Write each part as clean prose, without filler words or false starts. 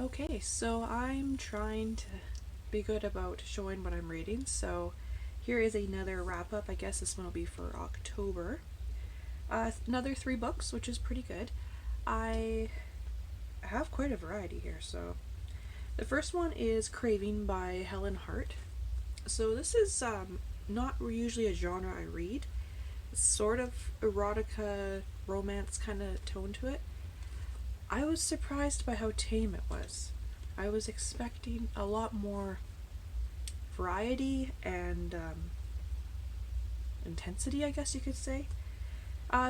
Okay, so I'm trying to be good about showing what I'm reading. So here is another wrap up. I guess this one will be for October. Another three books, which is pretty good. I have quite a variety here. So the first one is Craving by Helen Hart. So this is not usually a genre I read. It's sort of erotica, romance kind of tone to it. I was surprised by how tame it was. I was expecting a lot more variety and intensity, I guess you could say.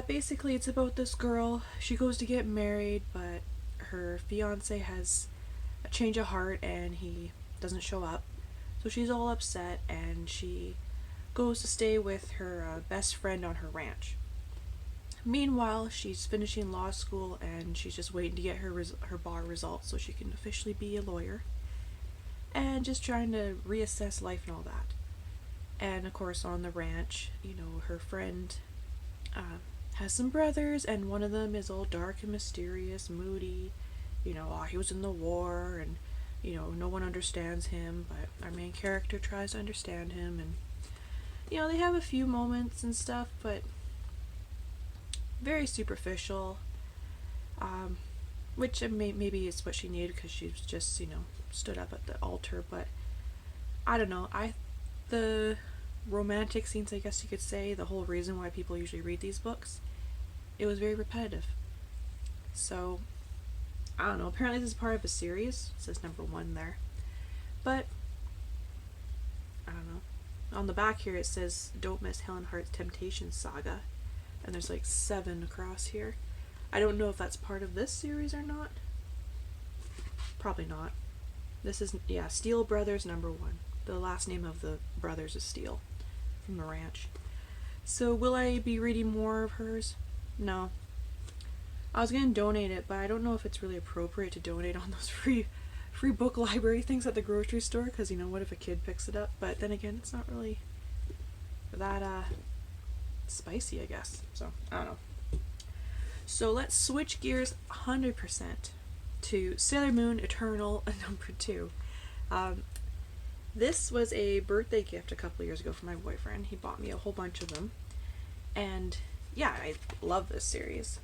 Basically, it's about this girl. She goes to get married, but her fiance has a change of heart and he doesn't show up. So she's all upset and she goes to stay with her best friend on her ranch. Meanwhile, she's finishing law school and she's just waiting to get her bar results so she can officially be a lawyer. And just trying to reassess life and all that. And of course, on the ranch, her friend has some brothers, and one of them is all dark and mysterious, moody. He was in the war, and no one understands him, but our main character tries to understand him, and they have a few moments and stuff, but very superficial. Which maybe is what she needed because she's just stood up at the altar, but I don't know. The romantic scenes, I guess you could say, the whole reason why people usually read these books, it was very repetitive. So I don't know. Apparently, this is part of a series. It says number 1 there, but I don't know. On the back here, it says "Don't miss Helen Hart's Temptation Saga," and there's like 7 across here. I don't know if that's part of this series or not. Probably not. This is, Steele Brothers number 1. The last name of the brothers is Steele from the ranch. So will I be reading more of hers? No. I was going to donate it, but I don't know if it's really appropriate to donate on those free book library things at the grocery store, because what if a kid picks it up? But then again, it's not really that spicy, I guess. So I don't know. So let's switch gears 100% to Sailor Moon Eternal number 2. This was a birthday gift a couple years ago from my boyfriend. He bought me a whole bunch of them. And yeah, I love this series.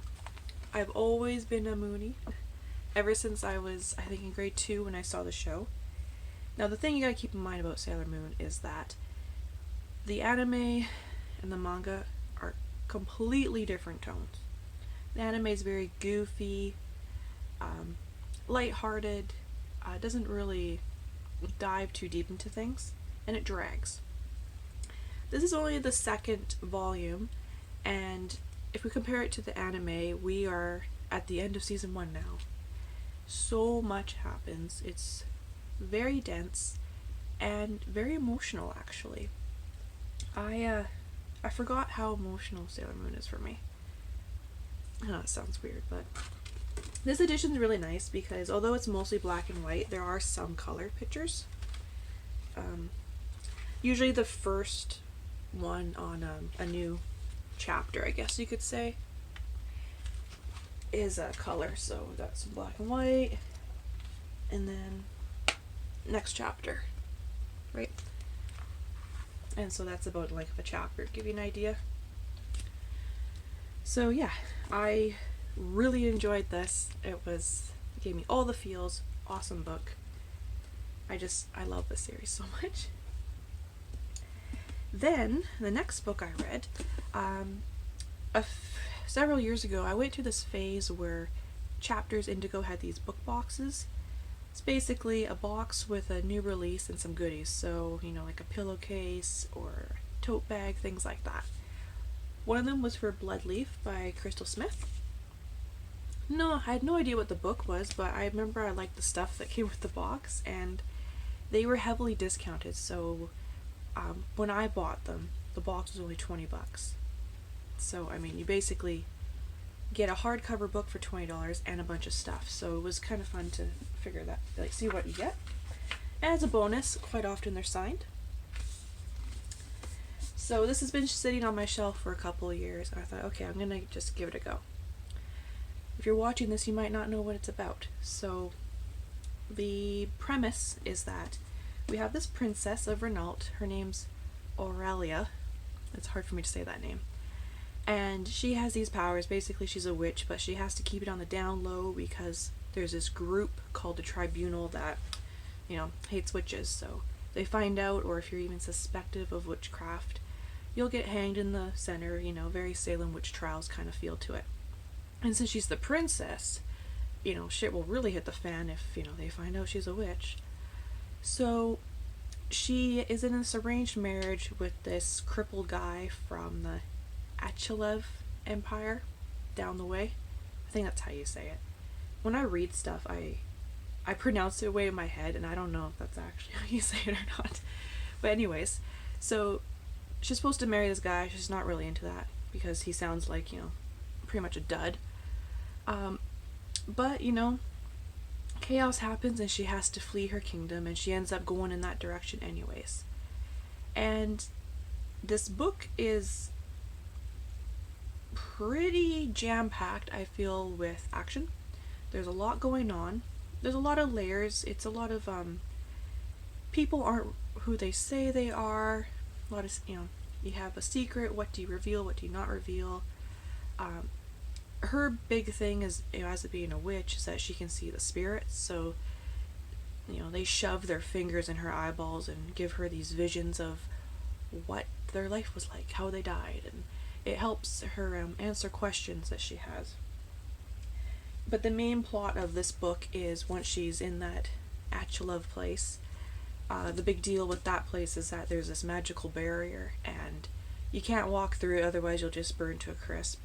I've always been a Moonie ever since I was, I think, in grade 2 when I saw the show. Now, the thing you gotta keep in mind about Sailor Moon is that the anime and the manga are completely different tones. The anime is very goofy, lighthearted, doesn't really dive too deep into things, and it drags. This is only the second volume, and if we compare it to the anime, we are at the end of season 1 now. So much happens. It's very dense and very emotional, actually. I forgot how emotional Sailor Moon is for me. I know it sounds weird, but this edition is really nice because although it's mostly black and white, there are some color pictures. Usually the first one on a new chapter, I guess you could say, is a color. So we got some black and white, and then next chapter, right? And so that's about the length of a chapter, to give you an idea. So yeah, I really enjoyed this. It gave me all the feels. Awesome book. I love this series so much. Then the next book I read, several years ago, I went through this phase where Chapters Indigo had these book boxes. It's basically a box with a new release and some goodies. So like a pillowcase or tote bag, things like that. One of them was for Bloodleaf by Crystal Smith. No, I had no idea what the book was, but I remember I liked the stuff that came with the box, and they were heavily discounted. So when I bought them, the box was only $20. So you basically get a hardcover book for $20 and a bunch of stuff. So it was kind of fun to figure that, see what you get. And as a bonus, quite often they're signed. So this has been sitting on my shelf for a couple of years, and I thought, okay, I'm going to just give it a go. If you're watching this, you might not know what it's about. So the premise is that we have this princess of Renault. Her name's Aurelia. It's hard for me to say that name. And she has these powers. Basically, she's a witch, but she has to keep it on the down low because there's this group called the Tribunal that, hates witches. So they find out, or if you're even suspected of witchcraft, you'll get hanged in the center, very Salem witch trials kind of feel to it. And since she's the princess, shit will really hit the fan if, they find out she's a witch. So she is in this arranged marriage with this crippled guy from the Achilev Empire down the way. I think that's how you say it. When I read stuff, I pronounce it away in my head, and I don't know if that's actually how you say it or not. But anyways, so she's supposed to marry this guy. She's not really into that because he sounds like, pretty much a dud. But, chaos happens and she has to flee her kingdom, and she ends up going in that direction anyways. And this book is pretty jam-packed, I feel, with action. There's a lot going on. There's a lot of layers. It's a lot of, people aren't who they say they are. A lot of, you have a secret. What do you reveal? What do you not reveal? Her big thing is, as it being a witch, is that she can see the spirits. So, they shove their fingers in her eyeballs and give her these visions of what their life was like, how they died, and it helps her answer questions that she has. But the main plot of this book is once she's in that Achilev place, the big deal with that place is that there's this magical barrier and you can't walk through it, otherwise you'll just burn to a crisp.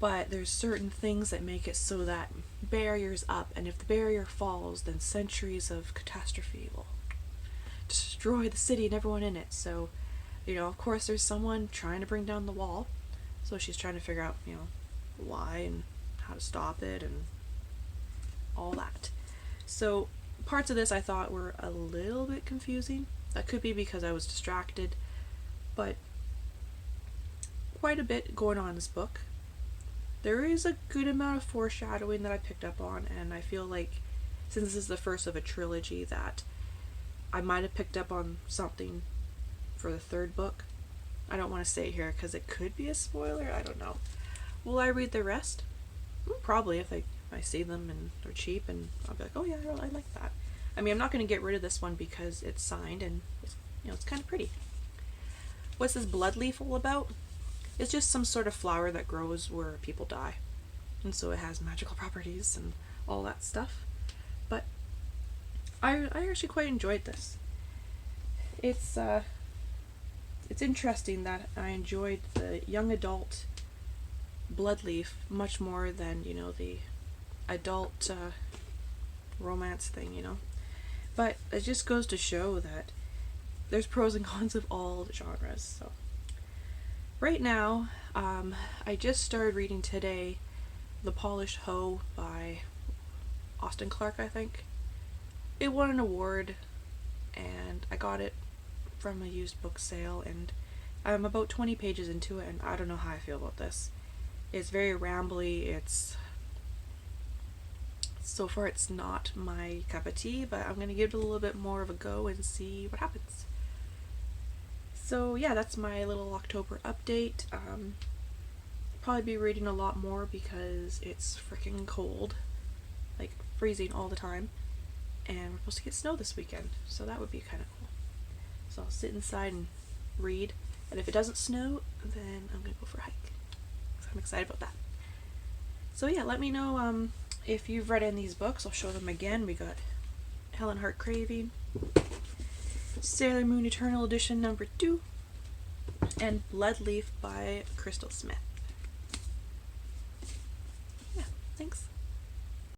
But there's certain things that make it so that barrier's up, and if the barrier falls, then centuries of catastrophe will destroy the city and everyone in it. So, of course there's someone trying to bring down the wall, so she's trying to figure out, why and how to stop it and all that. So parts of this I thought were a little bit confusing. That could be because I was distracted, but quite a bit going on in this book. There is a good amount of foreshadowing that I picked up on, and I feel like since this is the first of a trilogy that I might have picked up on something for the third book. I don't want to say it here because it could be a spoiler. I don't know. Will I read the rest? Probably, if I see them and they're cheap, and I'll be like, oh yeah, I like that. I mean, I'm not going to get rid of this one because it's signed and it's kind of pretty. What's this blood leaf all about? It's just some sort of flower that grows where people die, and so it has magical properties and all that stuff. But I actually quite enjoyed this. It's interesting that I enjoyed the young adult Bloodleaf much more than, the adult romance thing, But it just goes to show that there's pros and cons of all genres. So right now, I just started reading today The Polished Hoe by Austin Clarke, I think. It won an award, and I got it from a used book sale, and I'm about 20 pages into it, and I don't know how I feel about this. It's very rambly. So far it's not my cup of tea, but I'm gonna give it a little bit more of a go and see what happens. So yeah, that's my little October update. Probably be reading a lot more because it's freaking cold, like freezing all the time, and we're supposed to get snow this weekend, so that would be kind of cool. So I'll sit inside and read, and if it doesn't snow, then I'm gonna go for a hike. So I'm excited about that. So yeah, let me know if you've read any of these books. I'll show them again. We got Helen Hart Craving, Sailor Moon Eternal Edition number 2, and Bloodleaf by Crystal Smith. Yeah, thanks.